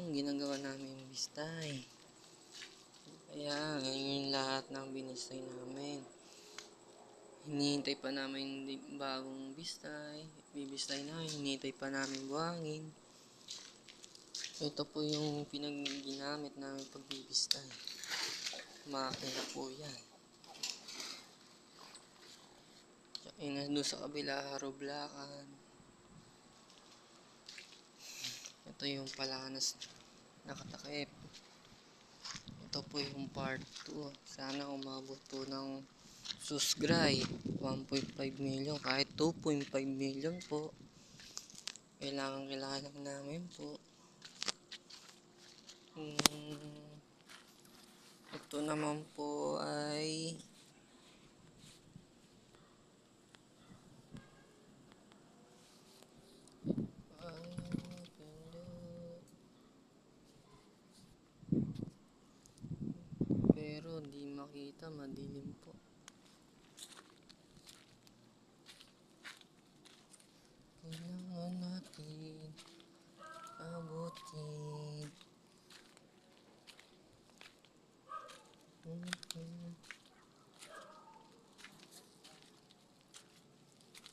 yung ginagawa namin bistay. Kaya yung lahat ng binistay namin. Hinihintay pa namin bagong bistay. Bibistay namin, hinihintay pa namin buhangin. Ito po yung ginamit namin pagbibistay. Makina po yan. Doon sa kabila, haroblakan. Ito yung palanas nakatakip. Ito po yung part 2. Sana umabot po ng subscribe 1.5 million kahit 2.5 million po. Kailangan namin po. Ito naman po ay pero di makita, madilim po. Kailangan natin abutin.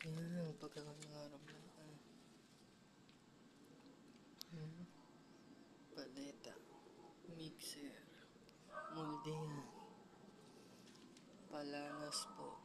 Yan, pagkakangarap na. Paleta, mixer, molde yan. Palanas po.